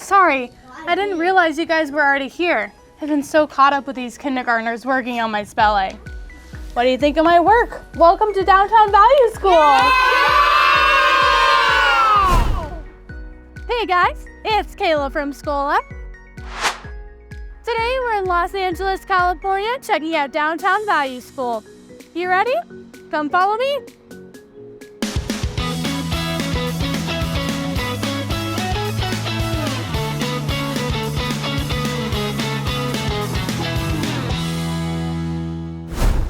sorry. I didn't realize you guys were already here. I've been so caught up with these kindergartners working on my spelling. What do you think of my work? Welcome to Downtown Value School. Yeah! Hey guys, it's Kayla from Schola. Today we're in Los Angeles, California, checking out Downtown Value School. You ready? Come follow me.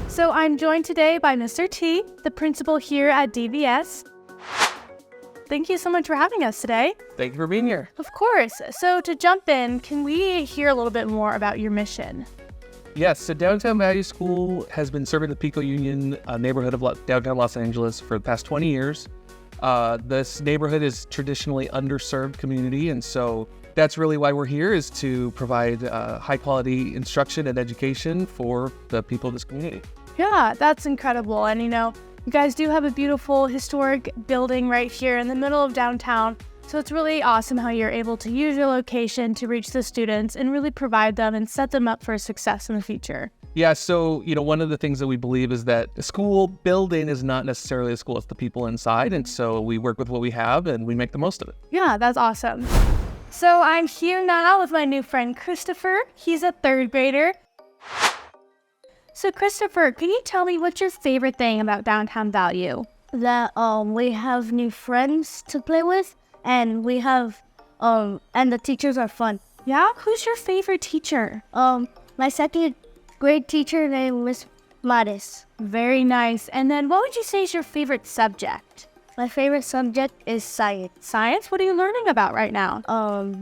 So I'm joined today by Mr. T, the principal here at DVS. Thank you so much for having us today. Thank you for being here. Of course. So to jump in, can we hear a little bit more about your mission? Yes, so Downtown Value School has been serving the Pico Union neighborhood of downtown Los Angeles for the past 20 years. This neighborhood is traditionally underserved community, and so that's really why we're here, is to provide high quality instruction and education for the people of this community. Yeah, that's incredible. And you guys do have a beautiful historic building right here in the middle of downtown. So it's really awesome how you're able to use your location to reach the students and really provide them and set them up for success in the future. Yeah, so, one of the things that we believe is that the school building is not necessarily a school, it's the people inside. And so we work with what we have and we make the most of it. Yeah, that's awesome. So I'm here now with my new friend, Christopher. He's a third grader. So Christopher, can you tell me what's your favorite thing about Downtown Value? That we have new friends to play with, and we have and the teachers are fun. Yeah? Who's your favorite teacher? My second grade teacher named Miss Maris. Very nice. And then what would you say is your favorite subject? My favorite subject is science. Science? What are you learning about right now?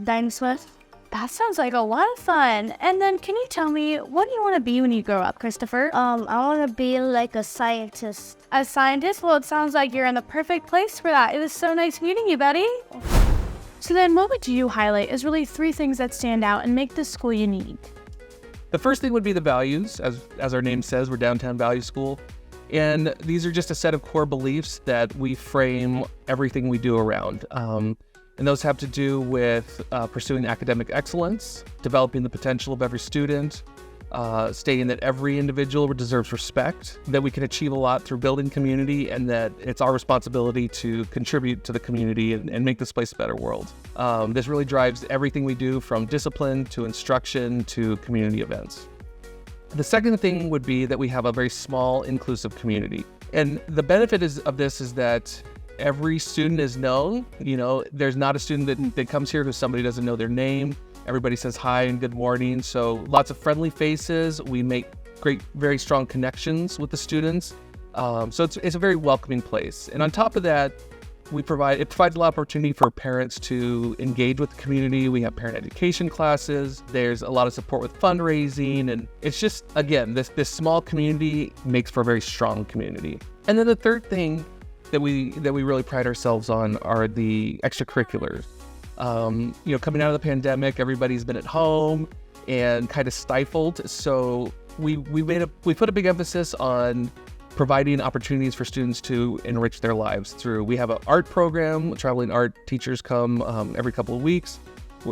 Dinosaurs. That sounds like a lot of fun. And then can you tell me, what do you want to be when you grow up, Christopher? I want to be like a scientist. A scientist? Well, it sounds like you're in the perfect place for that. It was so nice meeting you, buddy. So then what would you highlight as really 3 things that stand out and make this school unique? The first thing would be the values. As our name says, we're Downtown Value School. And these are just a set of core beliefs that we frame everything we do around. And those have to do with pursuing academic excellence, developing the potential of every student, stating that every individual deserves respect, that we can achieve a lot through building community, and that it's our responsibility to contribute to the community and make this place a better world. This really drives everything we do, from discipline to instruction to community events. The second thing would be that we have a very small, inclusive community. And the benefit of this is that every student is known. There's not a student that comes here who somebody doesn't know their name. Everybody says hi and good morning. So lots of friendly faces. We make great, very strong connections with the students. So it's a very welcoming place. And on top of that, it provides a lot of opportunity for parents to engage with the community. We have parent education classes. There's a lot of support with fundraising. And it's just, again, this small community makes for a very strong community. And then the third thing that we really pride ourselves on are the extracurriculars. Coming out of the pandemic, everybody's been at home and kind of stifled. So we put a big emphasis on providing opportunities for students to enrich their lives we have an art program. Traveling art teachers come every couple of weeks.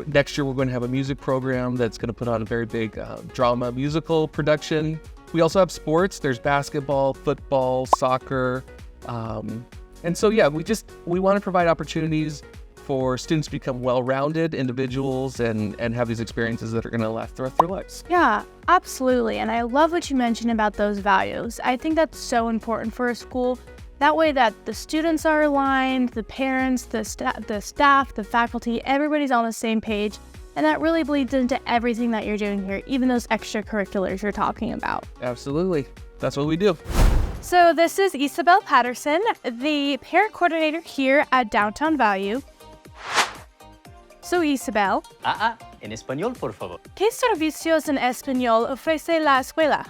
Next year, we're going to have a music program that's going to put on a very big drama musical production. We also have sports. There's basketball, football, soccer. And so, yeah, we want to provide opportunities for students to become well-rounded individuals and have these experiences that are going to last throughout their lives. Yeah, absolutely. And I love what you mentioned about those values. I think that's so important for a school. That way that the students are aligned, the parents, the staff, the faculty, everybody's on the same page. And that really bleeds into everything that you're doing here, even those extracurriculars you're talking about. Absolutely. That's what we do. So this is Isabel Patterson, the parent coordinator here at Downtown Value. So Isabel, en español, por favor. ¿qué servicios en español ofrece la escuela?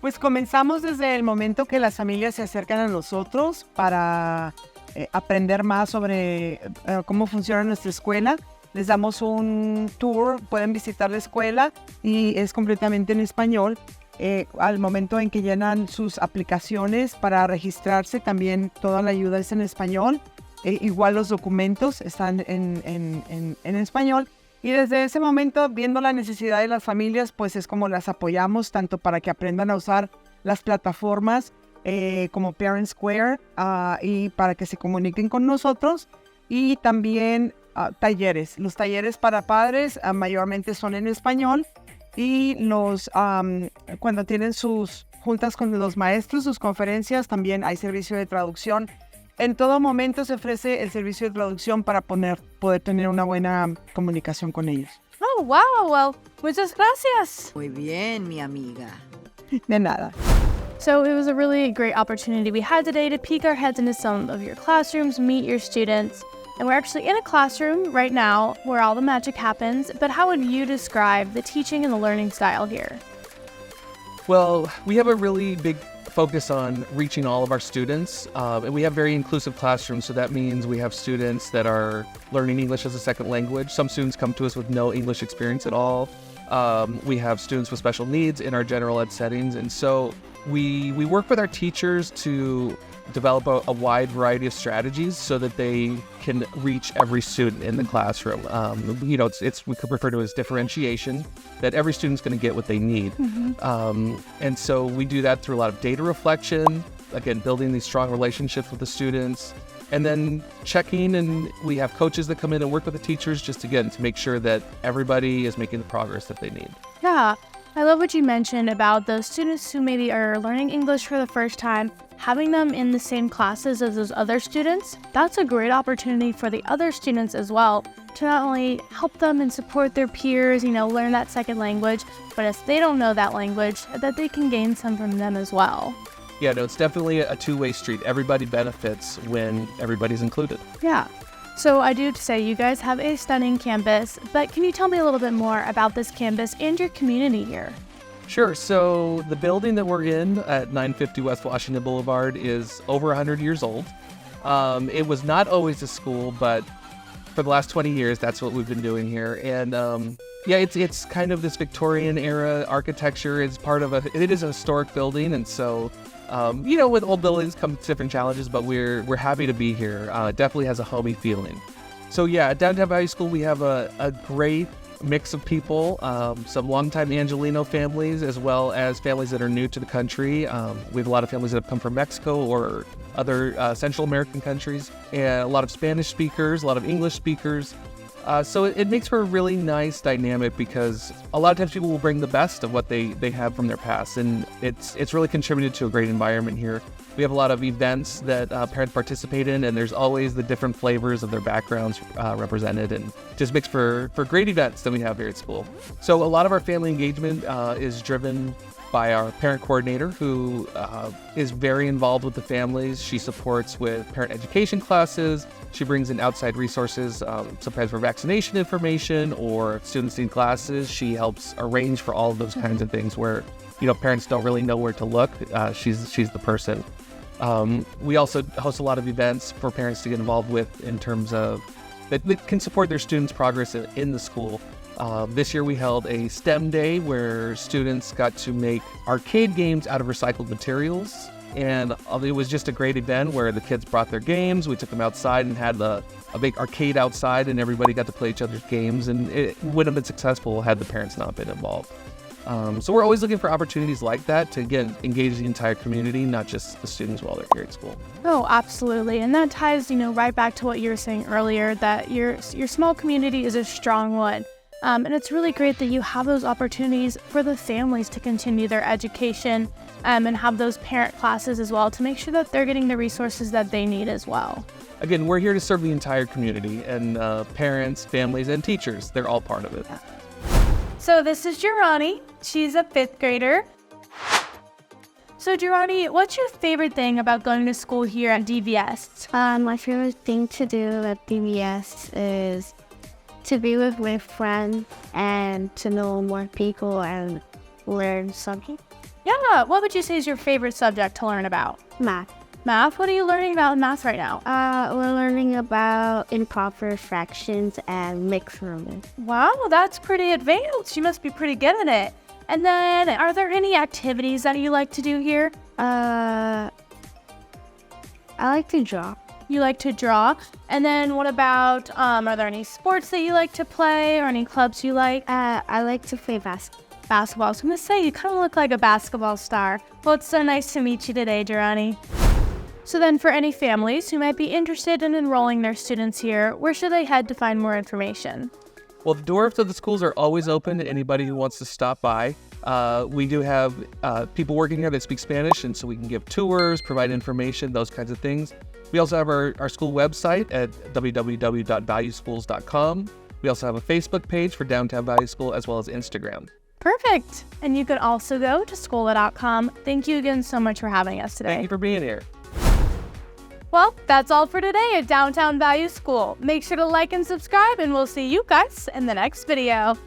Pues comenzamos desde el momento que las familias se acercan a nosotros para aprender más sobre cómo funciona nuestra escuela. Les damos un tour, pueden visitar la escuela y es completamente en español. Al momento en que llenan sus aplicaciones para registrarse, también toda la ayuda es en español. Igual los documentos están en español. Y desde ese momento, viendo la necesidad de las familias, pues es como las apoyamos, tanto para que aprendan a usar las plataformas como Parent Square y para que se comuniquen con nosotros. Y también talleres. Los talleres para padres mayormente son en español. Y cuando tienen sus juntas con los maestros, sus conferencias, también hay servicio de traducción. En todo momento se ofrece el servicio de traducción para poder tener una buena comunicación con ellos. Oh, wow. Well, muchas gracias. Muy bien, mi amiga. De nada. So it was a really great opportunity we had today to peek our heads into some of your classrooms, meet your students. And we're actually in a classroom right now where all the magic happens. But how would you describe the teaching and the learning style here? Well, we have a really big focus on reaching all of our students, and we have very inclusive classrooms. So that means we have students that are learning English as a second language. Some students come to us with no English experience at all. We have students with special needs in our general ed settings, and so we work with our teachers to develop a wide variety of strategies so that they can reach every student in the classroom. We could refer to it as differentiation, that every student's going to get what they need. And so we do that through a lot of data reflection, again, building these strong relationships with the students, and then checking, and we have coaches that come in and work with the teachers just, again, to make sure that everybody is making the progress that they need. Yeah, I love what you mentioned about those students who maybe are learning English for the first time, having them in the same classes as those other students. That's a great opportunity for the other students as well to not only help them and support their peers, learn that second language, but if they don't know that language, that they can gain some from them as well. Yeah, no, it's definitely a two-way street. Everybody benefits when everybody's included. Yeah. So I do say you guys have a stunning campus, but can you tell me a little bit more about this campus and your community here? Sure. So the building that we're in at 950 West Washington Boulevard is over 100 years old. It was not always a school, but for the last 20 years, that's what we've been doing here. And it's kind of this Victorian era architecture. It's part of it is a historic building, and so with old buildings come different challenges, but we're happy to be here. It definitely has a homey feeling. So yeah, at Downtown Valley School, we have a great mix of people, some longtime Angelino families, as well as families that are new to the country. We have a lot of families that have come from Mexico or other Central American countries, and a lot of Spanish speakers, a lot of English speakers. So it makes for a really nice dynamic because a lot of times people will bring the best of what they have from their past, and it's really contributed to a great environment here. We have a lot of events that parents participate in, and there's always the different flavors of their backgrounds represented, and just makes for great events that we have here at school. So a lot of our family engagement is driven by our parent coordinator, who is very involved with the families. She supports with parent education classes. She brings in outside resources, sometimes for vaccination information or if students need classes. She helps arrange for all of those kinds of things where, parents don't really know where to look. She's the person. We also host a lot of events for parents to get involved with in terms of that can support their students' progress in the school. This year we held a STEM day where students got to make arcade games out of recycled materials. And it was just a great event where the kids brought their games. We took them outside and had a big arcade outside, and everybody got to play each other's games. And it wouldn't have been successful had the parents not been involved. So we're always looking for opportunities like that to, again, engage the entire community, not just the students while they're here at school. Oh, absolutely. And that ties, right back to what you were saying earlier, that your small community is a strong one. And it's really great that you have those opportunities for the families to continue their education and have those parent classes as well to make sure that they're getting the resources that they need as well. Again, we're here to serve the entire community, and parents, families, and teachers, they're all part of it. Yeah. So this is Girani. She's a 5th grader. So Girani, what's your favorite thing about going to school here at DVS? My favorite thing to do at DVS is to be with my friends and to know more people and learn something. Yeah, what would you say is your favorite subject to learn about? Math. Math? What are you learning about in math right now? We're learning about improper fractions and mixed numbers. Wow, that's pretty advanced. You must be pretty good at it. And then, are there any activities that you like to do here? I like to draw. You like to draw. And then what about, are there any sports that you like to play or any clubs you like? I like to play basketball. Basketball. I was going to say, you kind of look like a basketball star. Well, it's so nice to meet you today, Durrani. So then for any families who might be interested in enrolling their students here, where should they head to find more information? Well, the doors to the schools are always open to anybody who wants to stop by. We do have people working here that speak Spanish, and so we can give tours, provide information, those kinds of things. We also have our school website at www.valueschools.com. We also have a Facebook page for Downtown Value School, as well as Instagram. Perfect. And you can also go to Schola.com. Thank you again so much for having us today. Thank you for being here. Well, that's all for today at Downtown Value School. Make sure to like and subscribe, and we'll see you guys in the next video.